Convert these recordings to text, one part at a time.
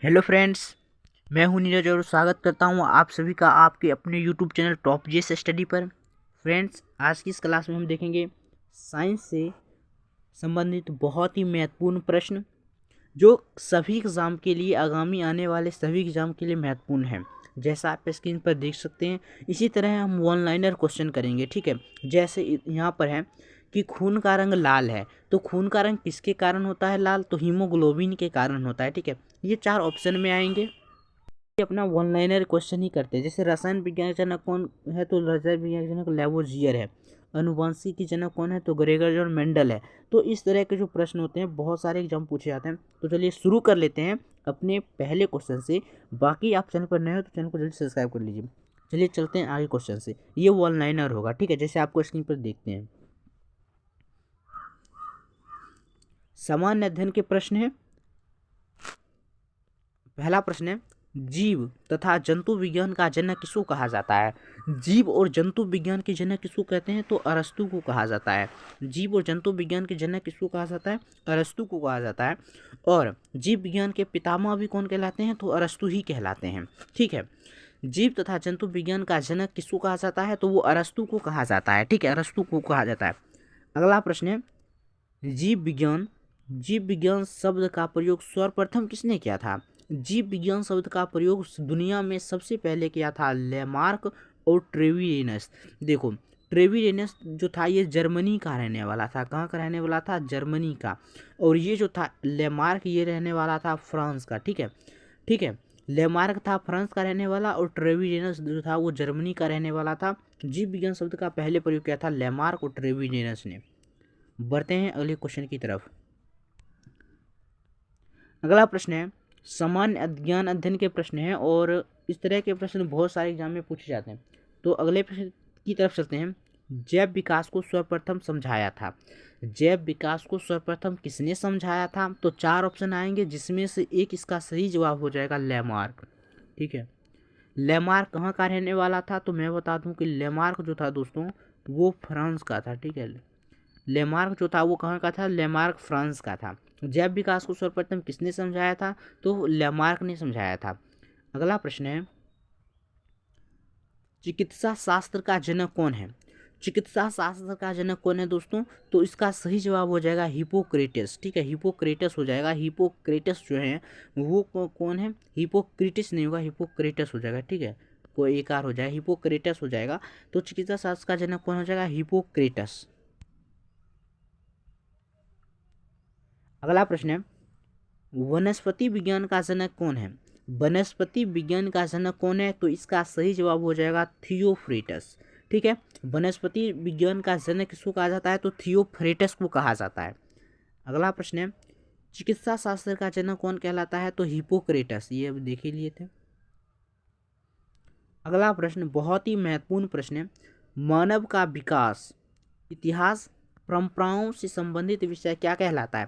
Hello friends, मैं हूं नीरज और स्वागत करता हूं आप सभी का आपके अपने YouTube channel top GS study पर। फ्रेंड्स, आज की इस क्लास में हम देखेंगे साइंस से संबंधित बहुत ही महत्वपूर्ण प्रश्न जो सभी एग्ज़ाम के लिए आगामी आने वाले सभी एग्ज़ाम के लिए महत्वपूर्ण है। जैसा आप स्क्रीन पर देख सकते हैं, इसी तरह हम वन लाइनर क्वेश्चन करेंगे। ठीक है, जैसे यहाँ पर है कि खून का रंग लाल है, तो खून का रंग किसके कारण होता है लाल? तो हीमोग्लोबिन के कारण होता है। ठीक है, ये 4 ऑप्शन में आएंगे। ये अपना वन लाइनर क्वेश्चन ही करते हैं। जैसे रसायन विज्ञान के जनक कौन है? तो रसायन विज्ञान के जनक लैवोजियर है। अनुवांशिकी के जनक कौन है? तो ग्रेगर जॉन मेंडल है। तो इस तरह के जो प्रश्न होते हैं बहुत सारे एग्जाम पूछे जाते हैं। तो चलिए शुरू कर लेते हैं अपने पहले क्वेश्चन से। बाकी आप चैनल पर नए हो तो चैनल को जल्दी सब्सक्राइब कर लीजिए। चलिए चलते हैं आगे क्वेश्चन से। ये वन लाइनर होगा। ठीक है, जैसे आपको स्क्रीन पर देखते हैं, सामान्य अध्ययन के प्रश्न है। पहला प्रश्न है, जीव तथा जंतु विज्ञान का जनक किसको कहा जाता है? जीव और जंतु विज्ञान के जनक किसको कहते हैं? तो अरस्तु को कहा जाता है। जीव और जंतु विज्ञान के जनक किसको कहा जाता है? अरस्तु को कहा जाता है। और जीव विज्ञान के पितामह भी कौन कहलाते हैं? तो अरस्तु ही कहलाते हैं। ठीक है, जीव तथा जंतु विज्ञान का जनक किसको कहा जाता है? तो वो अरस्तु को कहा जाता है। ठीक है, अरस्तु को कहा जाता है। अगला प्रश्न है, जीव विज्ञान शब्द का प्रयोग सर्वप्रथम किसने किया था? जीव विज्ञान शब्द का प्रयोग दुनिया में सबसे पहले किया था लेमार्क और ट्रेविरेनस। देखो, ट्रेविरेनस जो था ये जर्मनी का रहने वाला था। कहाँ का रहने वाला था? जर्मनी का। और ये जो था लेमार्क, ये रहने वाला था फ्रांस का। ठीक है, ठीक है, लेमार्क था फ्रांस का रहने वाला और ट्रेविरेनस जो था वो जर्मनी का रहने वाला था। जीव विज्ञान शब्द का पहले प्रयोग किया था लेमार्क और ट्रेविरेनस ने। बढ़ते हैं अगले क्वेश्चन की तरफ। अगला प्रश्न है, सामान्य ज्ञान अध्ययन के प्रश्न है और इस तरह के प्रश्न बहुत सारे एग्जाम में पूछे जाते हैं। तो अगले प्रश्न की तरफ चलते हैं। जैव विकास को सर्वप्रथम समझाया था। जैव विकास को सर्वप्रथम किसने समझाया था? तो 4 ऑप्शन आएंगे जिसमें से एक इसका सही जवाब हो जाएगा लेमार्क। ठीक है, लेमार्क कहाँ का रहने वाला था? तो मैं बता दूं कि लेमार्क जो था दोस्तों वो फ्रांस का था। ठीक है, लेमार्क जो था वो कहाँ का था? लेमार्क फ्रांस का था। जैव विकास को सर्वप्रथम किसने समझाया था? तो लेमार्क ने समझाया था। अगला प्रश्न है, चिकित्सा शास्त्र का जनक कौन है? चिकित्सा शास्त्र का जनक कौन है दोस्तों? तो इसका सही जवाब हो जाएगा हिपोक्रेटस। ठीक है, हिपोक्रेटस हो जाएगा। हिपोक्रेटस जो है वो कौन है? हिपोक्रेटिस नहीं होगा, हिपोक्रेटस हो जाएगा। ठीक है, कोई एक आर हो जाएगा, हिपोक्रेटस हो जाएगा। तो चिकित्सा शास्त्र का जनक कौन हो जाएगा? हिपोक्रेटस। अगला प्रश्न है, वनस्पति विज्ञान का जनक कौन है? वनस्पति विज्ञान का जनक कौन है? तो इसका सही जवाब हो जाएगा थियोफ्रेटस। ठीक है, वनस्पति विज्ञान का जनक किसको कहा जाता है? तो थियोफ्रेटस को कहा जाता है। अगला प्रश्न है, चिकित्सा शास्त्र का जनक कौन कहलाता है? तो हिपोक्रेटस। ये अब देख ही लिए थे। अगला प्रश्न बहुत ही महत्वपूर्ण प्रश्न है, मानव का विकास इतिहास परंपराओं से संबंधित विषय क्या कहलाता है?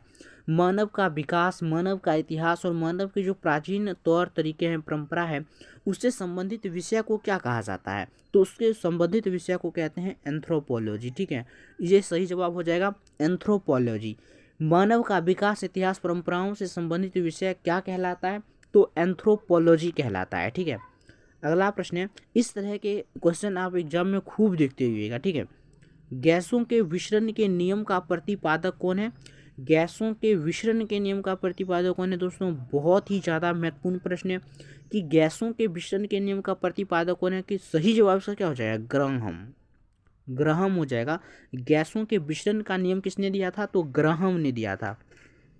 मानव का विकास, मानव का इतिहास और मानव के जो प्राचीन तौर तरीके हैं, परंपरा है, उससे संबंधित विषय को क्या कहा जाता है? तो उसके संबंधित विषय को कहते हैं एंथ्रोपोलॉजी। ठीक है, ये सही जवाब हो जाएगा एंथ्रोपोलॉजी। मानव का विकास, इतिहास, परंपराओं से संबंधित विषय क्या कहलाता है? तो एंथ्रोपोलॉजी कहलाता है। ठीक है, अगला प्रश्न है, इस तरह के क्वेश्चन आप एग्जाम में खूब देखते हुएगा। ठीक है, गैसों के विसरण के नियम का प्रतिपादक कौन है? गैसों के विसरण के नियम का प्रतिपादक कौन है दोस्तों? बहुत ही ज़्यादा महत्वपूर्ण प्रश्न है कि गैसों के विसरण के नियम का प्रतिपादक कौन है। कि सही जवाब इसका क्या हो जाएगा? ग्राहम। ग्राहम हो जाएगा। गैसों के विसरण का नियम किसने दिया था? तो ग्राहम ने दिया था।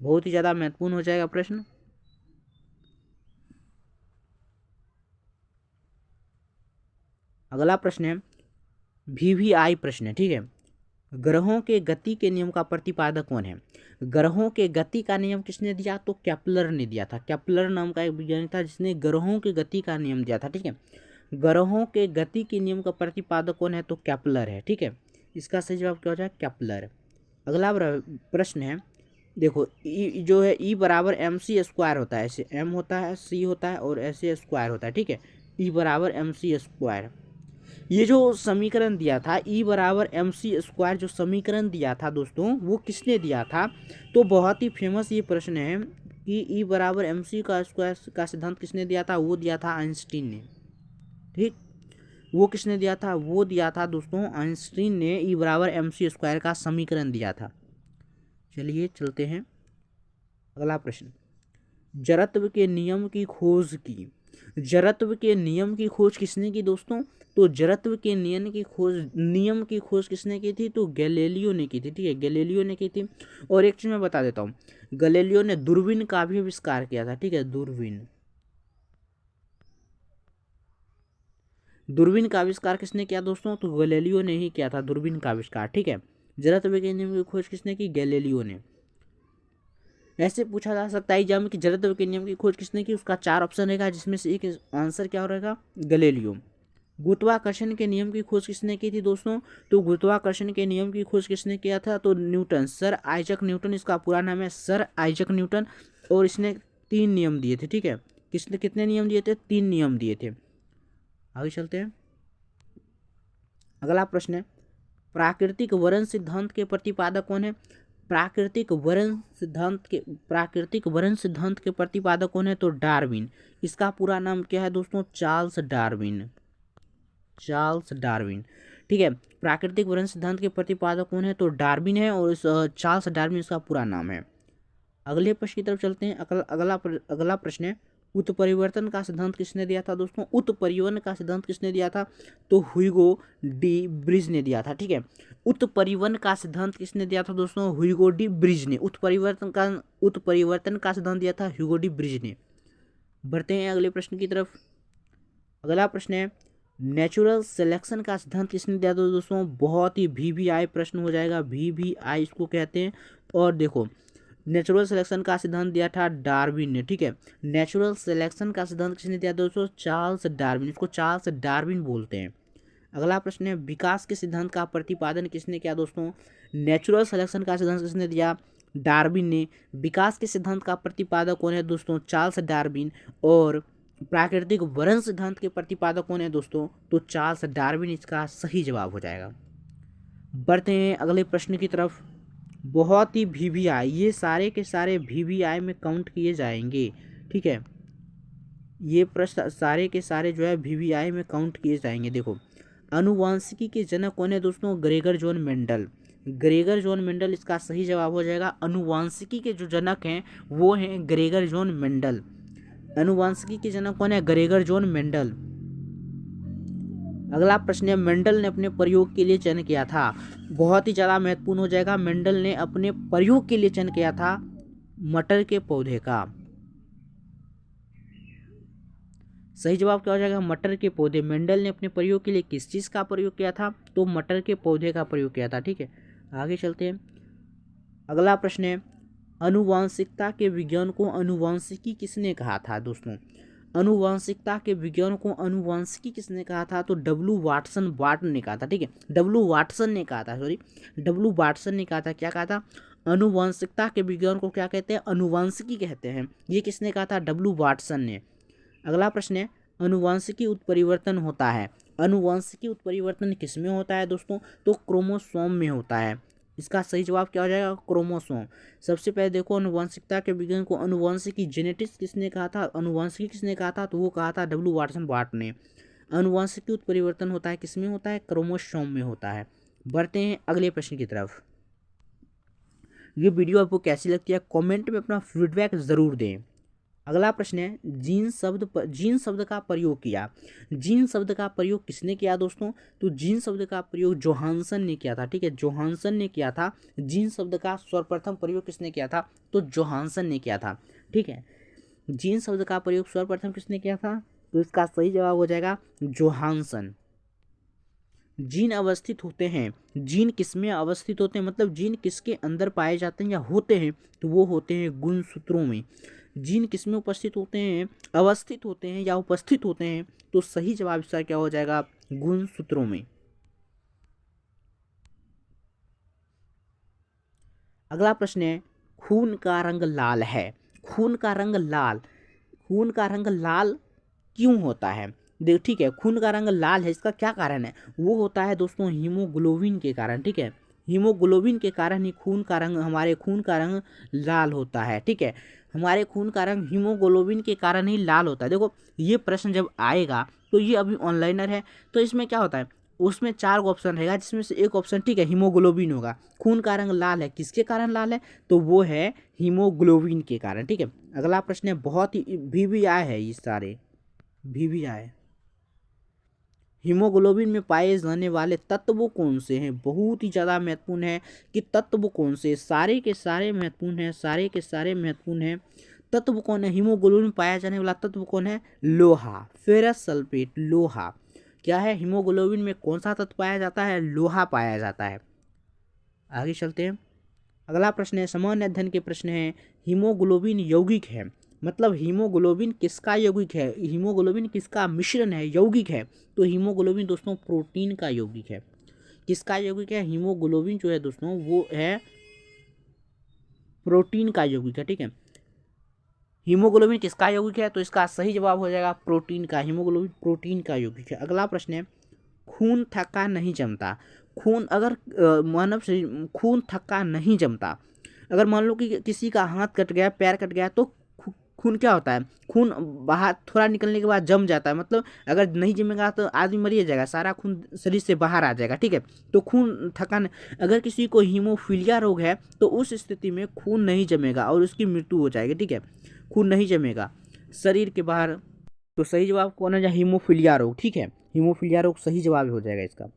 बहुत ही ज़्यादा महत्वपूर्ण हो जाएगा प्रश्न। अगला प्रश्न है, VVI प्रश्न है। ठीक है, ग्रहों के गति के नियम का प्रतिपादक कौन है? ग्रहों के गति का नियम किसने दिया? तो केपलर ने दिया था। केपलर नाम का एक वैज्ञानिक था जिसने ग्रहों के गति का नियम दिया था। ठीक है, ग्रहों के गति के नियम का प्रतिपादक कौन है? तो केपलर है। ठीक है, इसका सही जवाब क्या हो जाए? केपलर। अगला प्रश्न है, देखो ई जो है ई बराबर MC² होता है। ऐसे M होता है, C होता है और ऐसे स्क्वायर होता है। ठीक है, ई बराबर MC²। ये जो समीकरण दिया था E बराबर MC² जो समीकरण दिया था दोस्तों वो किसने दिया था? तो बहुत ही फेमस ये प्रश्न है कि ई बराबर एम सी का स्क्वायर का सिद्धांत किसने दिया था? वो दिया था आइंस्टीन ने। ठीक, वो किसने दिया था? वो दिया था दोस्तों आइंस्टीन ने ई बराबर एम सी स्क्वायर का समीकरण दिया था। चलिए चलते हैं अगला प्रश्न। जड़त्व के नियम की खोज की। जड़त्व के नियम की खोज किसने की दोस्तों? तो जड़त्व के नियम की खोज किसने की थी? तो गैलीलियो ने की थी। ठीक है, गैलीलियो ने की थी। और एक चीज मैं बता देता हूँ, गैलीलियो ने दूरबीन का भी आविष्कार किया था। ठीक है, दूरबीन का आविष्कार किसने किया दोस्तों? तो गैलीलियो ने ही किया था दूरबीन का आविष्कार। ठीक है, जड़त्व के नियम की खोज किसने की? गैलीलियो ने। ऐसे पूछा जा सकता है एग्जाम में कि जड़त्व के नियम की खोज किसने की? उसका 4 ऑप्शन रहेगा, जिसमें से एक आंसर क्या रहेगा? गैलीलियो। गुरुत्वाकर्षण के नियम की खोज किसने की थी दोस्तों? तो गुरुत्वाकर्षण के नियम की खोज किसने किया था? तो न्यूटन, सर आइजक न्यूटन इसका पूरा नाम है, सर आइजक न्यूटन। और इसने 3 नियम दिए थे। ठीक है, किसने कितने नियम दिए थे? 3 नियम दिए थे। आगे चलते हैं, अगला प्रश्न है, प्राकृतिक वरण सिद्धांत के प्रतिपादक कौन है? प्राकृतिक वरण सिद्धांत के प्रतिपादक कौन है? तो डार्विन। इसका पूरा नाम क्या है दोस्तों? Charles Darwin. Charles Darwin. ठीक है, प्राकृतिक वरण सिद्धांत के प्रतिपादक कौन है? तो डार्विन है, और इस चार्ल्स डार्विन इसका पूरा नाम है। अगले प्रश्न की तरफ चलते हैं। अगला प्रश्न है, उत्परिवर्तन का सिद्धांत किसने दिया था दोस्तों? उत्परिवर्तन का सिद्धांत किसने दिया था? तो ह्यूगो डी ब्रिज ने दिया था। ठीक है, उत्परिवर्तन का सिद्धांत किसने दिया था दोस्तों? ह्यूगो डी ब्रिज ने। उत्परिवर्तन का सिद्धांत दिया था ह्यूगो डी ब्रिज ने। बढ़ते हैं अगले प्रश्न की तरफ। अगला प्रश्न है, नेचुरल सिलेक्शन का सिद्धांत किसने दिया था दोस्तों? बहुत ही VVI प्रश्न हो जाएगा, VVI इसको कहते हैं। और देखो, नेचुरल सिलेक्शन का सिद्धांत दिया था डार्विन ने। ठीक है, नेचुरल सिलेक्शन का सिद्धांत किसने दिया दोस्तों? Charles Darwin. इसको चार्ल्स डार्विन बोलते हैं। अगला प्रश्न है, विकास के सिद्धांत का प्रतिपादन किसने किया दोस्तों? नेचुरल सिलेक्शन का सिद्धांत किसने दिया? डार्विन ने। विकास के सिद्धांत का प्रतिपादक कौन है दोस्तों? Charles Darwin. और प्राकृतिक वरण सिद्धांत के प्रतिपादक कौन है दोस्तों? तो चार्ल्स डार्विन इसका सही जवाब हो जाएगा। बढ़ते हैं अगले प्रश्न की तरफ। बहुत ही VVI, ये सारे के सारे VVI में काउंट किए जाएंगे। ठीक है, ये प्रश्न सारे के सारे जो है VVI में काउंट किए जाएंगे। देखो, अनुवांशिकी के जनक कौन है दोस्तों? Gregor John Mendel. Gregor John Mendel इसका सही जवाब हो जाएगा। अनुवांशिकी के जो जनक हैं वो हैं ग्रेगर जॉन मेंडल। अनुवांशिकी के जनक कौन है? Gregor John Mendel. अगला प्रश्न है, मेंडल ने अपने प्रयोग के लिए चयन किया था। बहुत ही ज़्यादा महत्वपूर्ण हो जाएगा। मेंडल ने अपने प्रयोग के लिए चयन किया था मटर के पौधे का। सही जवाब क्या हो जाएगा? मटर के पौधे। मेंडल ने अपने प्रयोग के लिए किस चीज़ का प्रयोग किया था? तो मटर के पौधे का प्रयोग किया था। ठीक है, आगे चलते हैं। अगला प्रश्न है, अनुवांशिकता के विज्ञान को अनुवांशिकी किसने कहा था दोस्तों? अनुवांशिकता के विज्ञान को अनुवांशिकी किसने कहा था? तो डब्ल्यू वाटसन ने कहा था। ठीक है, डब्ल्यू वाटसन ने कहा था। क्या कहा था? अनुवांशिकता के विज्ञान को क्या कहते हैं? अनुवांशिकी कहते हैं। ये किसने कहा था? डब्ल्यू वाटसन ने। अगला प्रश्न है, अनुवांशिकी उत्परिवर्तन होता है। अनुवांशिकी उत्परिवर्तन किस में होता है दोस्तों? तो क्रोमोसोम में होता है। इसका सही जवाब क्या हो जाएगा? क्रोमोसोम। सबसे पहले देखो, अनुवांशिकता के विज्ञान को अनुवांशिकी जेनेटिक्स किसने कहा था? अनुवांशिकी किसने कहा था? तो वो कहा था डब्ल्यू वाटसन वाट ने। अनुवांशिकी उत्परिवर्तन होता है किस में होता है? क्रोमोसोम में होता है। बढ़ते हैं अगले प्रश्न की तरफ। ये वीडियो आपको कैसी लगती है कमेंट में अपना फीडबैक ज़रूर दें। अगला प्रश्न है, जीन शब्द का प्रयोग किया। जीन शब्द का प्रयोग किसने किया दोस्तों? तो जीन शब्द का प्रयोग जोहानसन ने किया था। ठीक है, जोहानसन ने किया था। जीन शब्द का सर्वप्रथम प्रयोग किसने किया था? तो जोहानसन ने किया था। ठीक है, जीन शब्द का प्रयोग सर्वप्रथम किसने किया था? तो इसका सही जवाब हो जाएगा जोहानसन। जीन अवस्थित होते हैं। जीन किसमें अवस्थित होते हैं, मतलब जीन किसके अंदर पाए जाते हैं या होते हैं? तो वो होते हैं गुणसूत्रों में। जीन किसमें उपस्थित होते हैं? अवस्थित होते हैं या उपस्थित होते हैं? तो सही जवाब इसका क्या हो जाएगा? गुणसूत्रों में। अगला प्रश्न है, खून का रंग लाल है। खून का रंग लाल क्यों होता है? ठीक है, खून का रंग लाल है, इसका क्या कारण है? वो होता है दोस्तों हीमोग्लोबिन के कारण। ठीक है, हीमोग्लोबिन के कारण ही हमारे खून का रंग लाल होता है। ठीक है, हमारे खून का रंग हीमोग्लोबिन के कारण ही लाल होता है। देखो ये प्रश्न जब आएगा तो ये अभी ऑनलाइनर है, तो इसमें क्या होता है, उसमें 4 ऑप्शन रहेगा जिसमें से एक ऑप्शन ठीक है हीमोग्लोबिन होगा। खून का रंग लाल है, किसके कारण लाल है, तो वो है हीमोग्लोबिन के कारण। ठीक है, अगला प्रश्न है, बहुत ही VVI है, ये सारे VVI। हीमोग्लोबिन में पाए जाने वाले तत्व कौन से हैं, बहुत ही ज़्यादा महत्वपूर्ण है कि तत्व कौन से, सारे के सारे महत्वपूर्ण हैं, सारे के सारे महत्वपूर्ण हैं। तत्व कौन है, हीमोग्लोबिन में पाया जाने वाला तत्व कौन है, लोहा, फेरस सल्फेट, लोहा। क्या है, हीमोग्लोबिन में कौन सा तत्व पाया जाता है, लोहा पाया जाता है। आगे चलते हैं, अगला प्रश्न है, सामान्य अध्ययन के प्रश्न है, हीमोग्लोबिन यौगिक है, मतलब हीमोग्लोबिन किसका यौगिक है, हीमोग्लोबिन किसका मिश्रण है, यौगिक है। तो हीमोग्लोबिन दोस्तों प्रोटीन का यौगिक है। किसका यौगिक है, हीमोग्लोबिन जो है दोस्तों वो है प्रोटीन का यौगिक है। ठीक है, हीमोग्लोबिन किसका यौगिक है, तो इसका सही जवाब हो जाएगा प्रोटीन का, हीमोग्लोबिन प्रोटीन का यौगिक है। अगला प्रश्न है, खून थक्का नहीं जमता, खून अगर मानव शरीर खून थक्का नहीं जमता, अगर मान लो कि किसी का हाथ कट गया, पैर कट गया, तो खून क्या होता है, खून बाहर थोड़ा निकलने के बाद जम जाता है, मतलब अगर नहीं जमेगा तो आदमी मर ही जाएगा, सारा खून शरीर से बाहर आ जाएगा। ठीक है, तो खून थकान, अगर किसी को हीमोफीलिया रोग है तो उस स्थिति में खून नहीं जमेगा और उसकी मृत्यु हो जाएगी। ठीक है, खून नहीं जमेगा शरीर के बाहर, तो सही जवाब कौन है, हीमोफीलिया रोग। ठीक है, हीमोफीलिया रोग सही जवाब हो जाएगा इसका।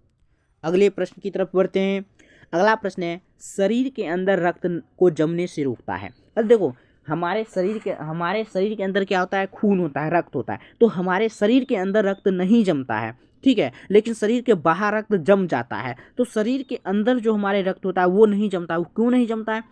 अगले प्रश्न की तरफ बढ़ते हैं, अगला प्रश्न है, शरीर के अंदर रक्त को जमने से रोकता है। अब देखो हमारे शरीर के अंदर क्या होता है, खून होता है, रक्त होता है, तो हमारे शरीर के अंदर रक्त नहीं जमता है। ठीक है, लेकिन शरीर के बाहर रक्त जम जाता है, तो शरीर के अंदर जो हमारे रक्त होता है वो नहीं जमता। वो क्यों नहीं जमता है,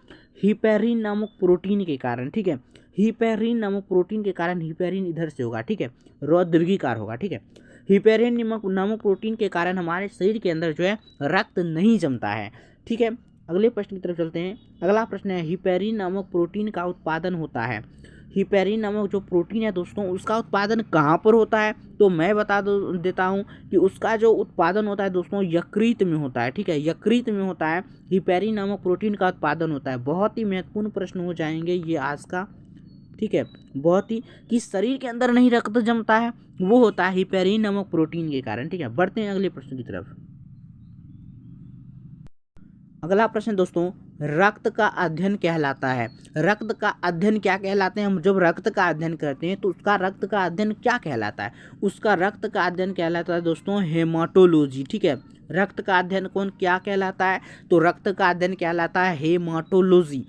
हिपेरिन नामक प्रोटीन के कारण। ठीक है, हिपेरिन नामक प्रोटीन के कारण, हिपेरिन इधर से होगा। ठीक है, दीर्घिकार होगा। ठीक है, हिपेरिन नामक प्रोटीन के कारण हमारे शरीर के अंदर जो है रक्त नहीं जमता है। ठीक है, अगले प्रश्न की तरफ चलते हैं, अगला प्रश्न है, हिपेरिन नामक प्रोटीन का उत्पादन होता है, हिपेरिन नामक जो प्रोटीन है दोस्तों उसका उत्पादन कहाँ पर होता है, तो मैं बता देता हूँ कि उसका जो उत्पादन होता है दोस्तों यकृत में होता है। ठीक है, यकृत में होता है, हिपेरिन नामक प्रोटीन का उत्पादन होता है। बहुत ही महत्वपूर्ण प्रश्न हो जाएंगे ये आज का। ठीक है, बहुत ही, कि शरीर के अंदर नहीं रक्त जमता है, वो होता है हिपेरिन नामक प्रोटीन के कारण। ठीक है, बढ़ते हैं अगले प्रश्न की तरफ। अगला प्रश्न दोस्तों, रक्त का अध्ययन कहलाता है, रक्त का अध्ययन क्या कहलाते हैं, हम जब रक्त का अध्ययन करते हैं तो उसका रक्त का अध्ययन क्या कहलाता है, उसका रक्त का अध्ययन कहलाता है दोस्तों हेमाटोलॉजी। ठीक है, रक्त का अध्ययन क्या कहलाता है, तो रक्त का अध्ययन कहलाता है हेमाटोलॉजी।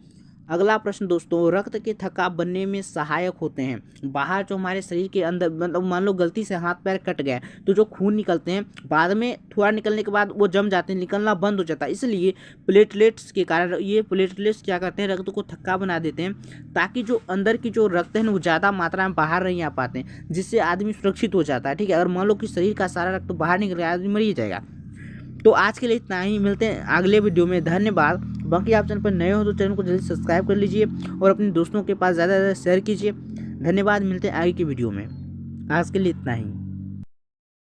अगला प्रश्न दोस्तों, रक्त के थक्का बनने में सहायक होते हैं, बाहर जो हमारे शरीर के अंदर, मतलब मान लो गलती से हाथ पैर कट गए तो जो खून निकलते हैं बाद में थोड़ा निकलने के बाद वो जम जाते हैं, निकलना बंद हो जाता है, इसलिए प्लेटलेट्स के कारण, ये प्लेटलेट्स क्या करते हैं, रक्त को थक्का बना देते हैं, ताकि जो अंदर की जो रक्त है ना वो ज़्यादा मात्रा में बाहर नहीं आ पाते हैं, जिससे आदमी सुरक्षित हो जाता है। ठीक है, अगर मान लो कि शरीर का सारा रक्त बाहर निकल गया, आदमी मर ही जाएगा। तो आज के लिए इतना ही, मिलते हैं अगले वीडियो में, धन्यवाद। बाकी आप चैनल पर नए हो तो चैनल को जल्दी सब्सक्राइब कर लीजिए और अपने दोस्तों के पास ज़्यादा से ज़्यादा शेयर कीजिए। धन्यवाद, मिलते हैं आगे की वीडियो में, आज के लिए इतना ही।